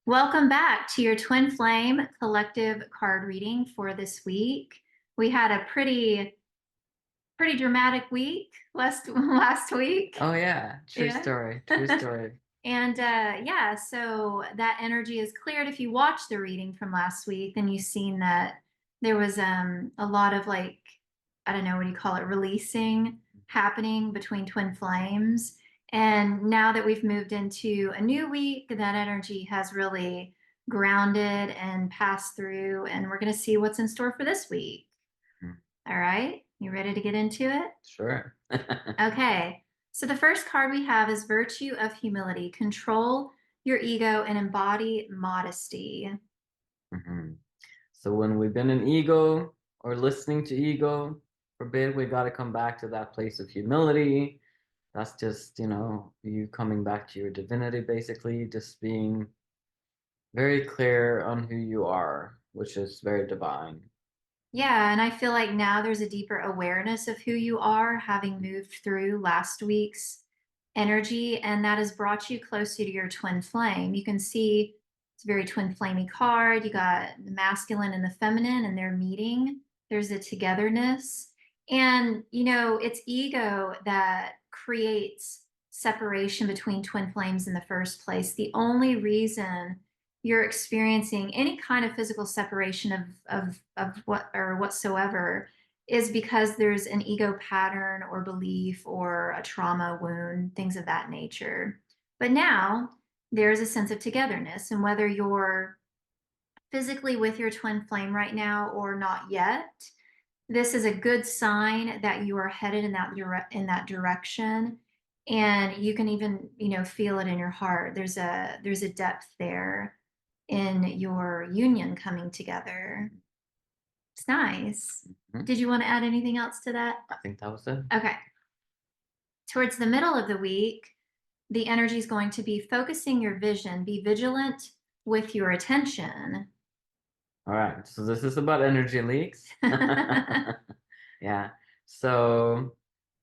Welcome back to your Twin Flame collective card reading for this week. We had a pretty dramatic week last week. Oh yeah, true Yeah. story, true story. And yeah, so that energy is cleared. If you watched the reading from last week, then you've seen that there was a lot of like, I don't know, what do you call it, releasing happening between twin flames. And now that we've moved into a new week, that energy has really grounded and passed through, and we're going to see what's in store for this week. Hmm. All right, you ready to get into it? Sure. Okay, so the first card we have is Virtue of Humility. Control your ego and embody modesty. hmm So when we've been in ego or listening to ego, forbid, we got to come back to that place of humility. That's just, you coming back to your divinity, basically, just being very clear on who you are, which is very divine. Yeah, and I feel like now there's a deeper awareness of who you are, having moved through last week's energy, and that has brought you closer to your twin flame. You can see it's a very twin flamey card. You got the masculine and the feminine, and they're meeting. There's a togetherness. And, it's ego that creates separation between twin flames in the first place. The only reason you're experiencing any kind of physical separation of what or whatsoever is because there's an ego pattern or belief or a trauma wound, things of that nature. But now there's a sense of togetherness, and whether you're physically with your twin flame right now or not yet, this is a good sign that you are headed in that direction. And you can even, feel it in your heart. There's a depth there in your union coming together. It's nice. Mhm. Did you want to add anything else to that? I think that was it. Okay. Towards the middle of the week, the energy is going to be focusing your vision. Be vigilant with your attention. All right. So this is about energy leaks. Yeah. So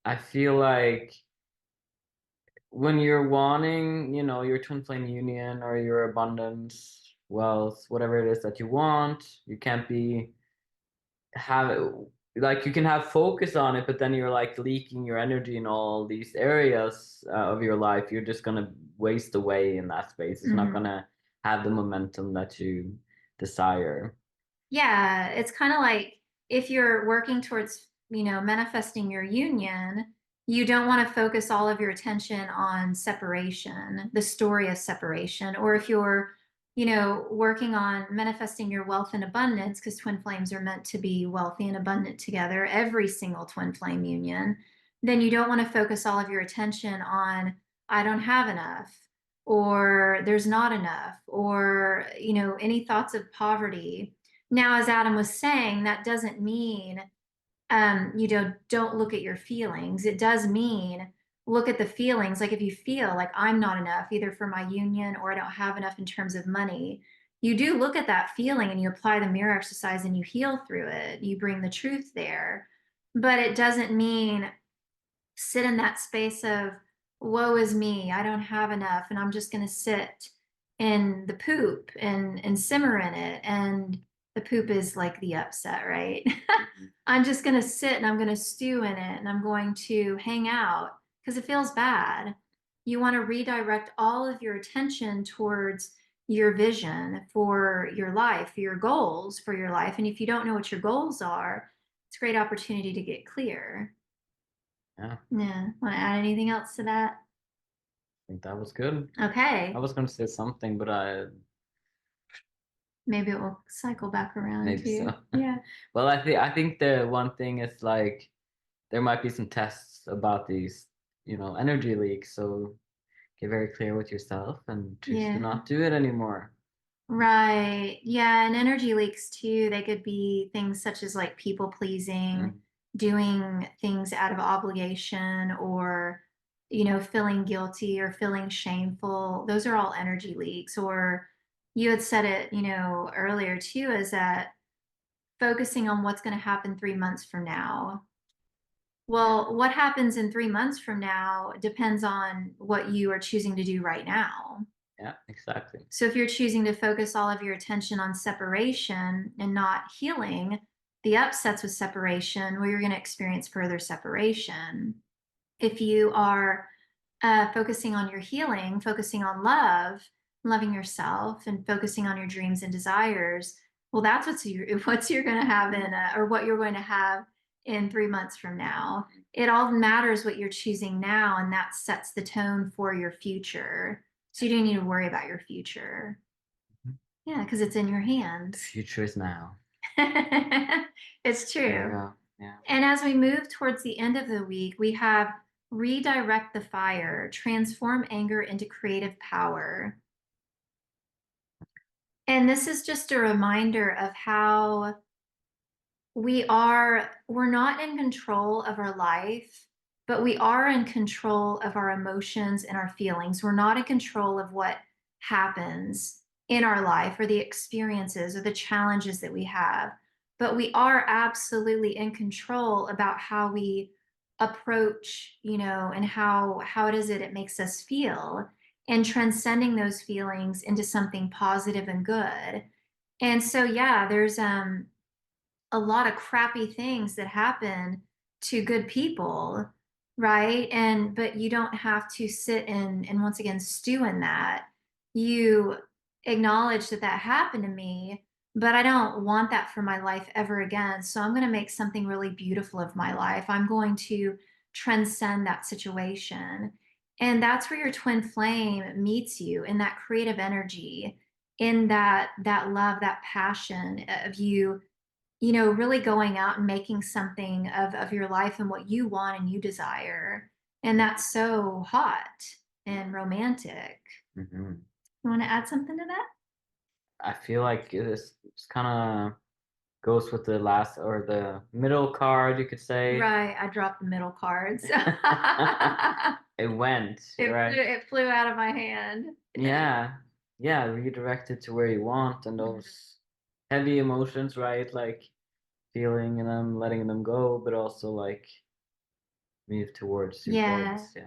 I feel like when you're wanting, your twin flame union or your abundance, wealth, whatever it is that you want, you can't be have it like you can have focus on it, but then you're like leaking your energy in all these areas of your life. You're just gonna waste away in that space. It's not Mhm. gonna have the momentum that you desire. Yeah, it's kind of like if you're working towards, manifesting your union, you don't want to focus all of your attention on separation, the story of separation. Or if you're, working on manifesting your wealth and abundance, because twin flames are meant to be wealthy and abundant together, every single twin flame union, then you don't want to focus all of your attention on, I don't have enough, or there's not enough, or, any thoughts of poverty. Now, as Adam was saying, that doesn't mean, don't look at your feelings. It does mean look at the feelings. Like if you feel like I'm not enough, either for my union or I don't have enough in terms of money, you do look at that feeling and you apply the mirror exercise and you heal through it. You bring the truth there. But it doesn't mean sit in that space of woe is me, I don't have enough, and I'm just going to sit in the poop and simmer in it. And the poop is like the upset, right? I'm just going to sit and I'm going to stew in it and I'm going to hang out because it feels bad. You want to redirect all of your attention towards your vision for your life, your goals for your life. And if you don't know what your goals are, it's a great opportunity to get clear. Yeah, Yeah. Want to add anything else to that? I think that was good. I Okay. was going to say something, but I Maybe it will cycle back around maybe to so. you. Yeah. Well, I think the one thing is like there might be some tests about these, energy leaks. So get very clear with yourself and choose to Yeah. not do it anymore. Right. Yeah. And energy leaks too, they could be things such as like people pleasing, Mm. doing things out of obligation, or, feeling guilty or feeling shameful. Those are all energy leaks. Or you had said it, earlier too, is that focusing on what's going to happen 3 months from now. Yeah. Well, what happens in 3 months from now depends on what you are choosing to do right now. Yeah, exactly. So if you're choosing to focus all of your attention on separation and not healing the upsets with separation, well, you're going to experience further separation. If you are focusing on your healing, focusing on love, loving yourself, and focusing on your dreams and desires, well, that's what's you're going to have or what you're going to have in 3 months from now. It all matters what you're choosing now, and that sets the tone for your future. So you don't need to worry about your future. Mhm. Yeah, because it's in your The hands. future is now. It's There you true. go. Yeah. And as we move towards the end of the week, we have redirect the fire, transform anger into creative power. And this is just a reminder of how we're not in control of our life, but we are in control of our emotions and our feelings. We're not in control of what happens in our life or the experiences or the challenges that we have, but we are absolutely in control about how we approach, and how it is that it makes us feel, and transcending those feelings into something positive and good. And so yeah, there's a lot of crappy things that happen to good people, right? But you don't have to sit and once again stew in that. You acknowledge that that happened to me, but I don't want that for my life ever again. So I'm going to make something really beautiful of my life. I'm going to transcend that situation. And that's where your twin flame meets you in that creative energy, in that love, that passion of you, really going out and making something of your life and what you want and you desire. And that's so hot and romantic. Hmm. You want to add something to that? I feel like it's kind of goes with the last or the middle card, you could say. Right. I dropped the middle cards. It went, it flew, right? it flew out of my hand. Yeah. Yeah, redirect it to where you want and those heavy emotions, right? Like feeling them, letting them go, but also like move towards your Yeah. goals. Yeah.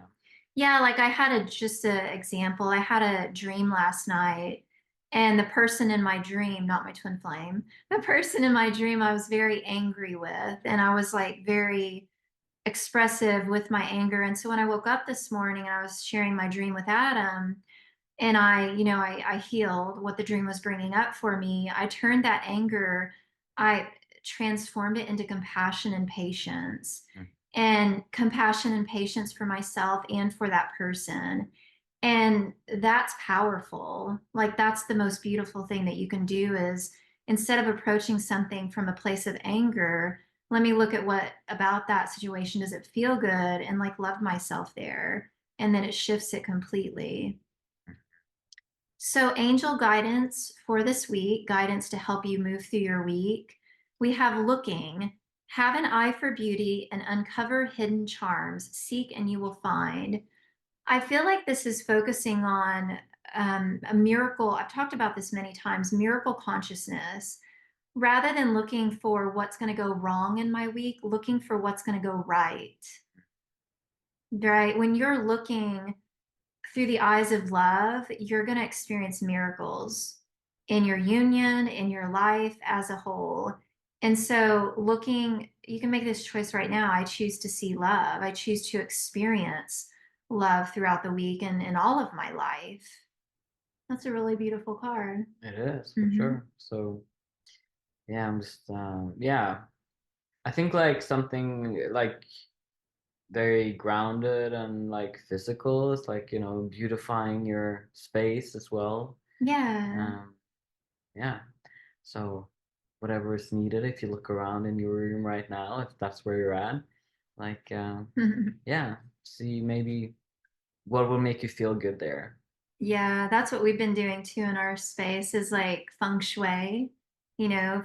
Yeah, like I had just a example. I had a dream last night, and the person in my dream, not my twin flame, the person in my dream I was very angry with, and I was like very expressive with my anger. And so when I woke up this morning and I was sharing my dream with Adam, and I healed what the dream was bringing up for me, I turned that anger, I transformed it into compassion and patience, Mm. and compassion and patience for myself and for that person. And that's powerful. Like that's the most beautiful thing that you can do, is instead of approaching something from a place of anger, let me look at what about that situation does it feel good, and like love myself there. And then it shifts it completely. So, angel guidance for this week, guidance to help you move through your week. We have looking, have an eye for beauty and uncover hidden charms, seek and you will find. I feel like this is focusing on a miracle. I've talked about this many times, miracle consciousness. Rather than looking for what's going to go wrong in my week, looking for what's going to go right. Right? When you're looking through the eyes of love, you're going to experience miracles in your union, in your life as a whole. And so, you can make this choice right now. I choose to see love. I choose to experience love throughout the week and in all of my life. That's a really beautiful card. It is for Hmm. sure. So yeah, I'm just yeah. I think like something like very grounded and like physical is like, beautifying your space as well. Yeah. Um, yeah. So whatever is needed, if you look around in your room right now, if that's where you're at, like yeah, see maybe what will make you feel good there. Yeah, that's what we've been doing too in our space, is like feng shui,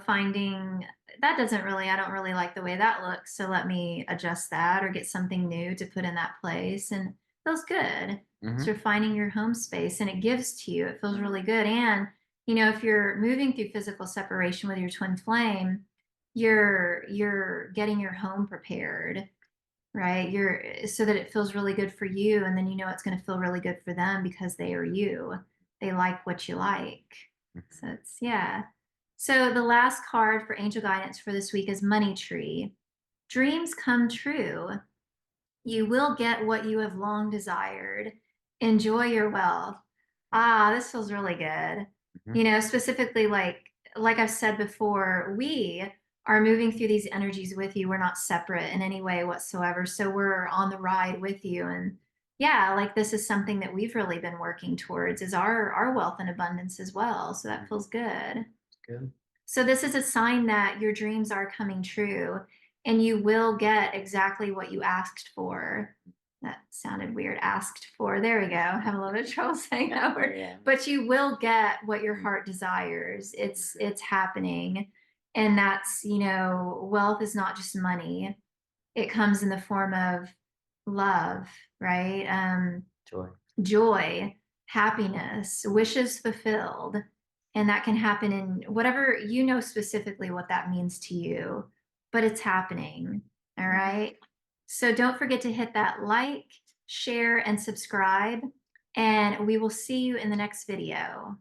finding that I don't really like the way that looks. So let me adjust that or get something new to put in that place. And it feels good. So Hmm. you're finding your home space and it gives to you. It feels really good. And, if you're moving through physical separation with your twin flame, you're getting your home prepared, right? You're so that it feels really good for you, and then it's going to feel really good for them because they are you. they like what you like. Mhm. So it's, yeah. So the last card for angel guidance for this week is Money Tree. Dreams come true. You will get what you have long desired. Enjoy your wealth. Ah, this feels really good. Mhm. You know, specifically like I've said before, we are moving through these energies with you. We're not separate in any way whatsoever. So we're on the ride with you. And yeah, like this is something that we've really been working towards is our wealth and abundance as well. So that feels good. Good. So this is a sign that your dreams are coming true and you will get exactly what you asked for. That sounded weird. Asked for. There we go. I have a little bit of trouble saying that word. Yeah. But you will get what your heart desires. It's happening. And that's, you know, wealth is not just money. It comes in the form of love, right? Joy. Joy, happiness, wishes fulfilled. And that can happen in whatever you know specifically what that means to you, but it's happening. All right. So don't forget to hit that like, share, and subscribe. And we will see you in the next video.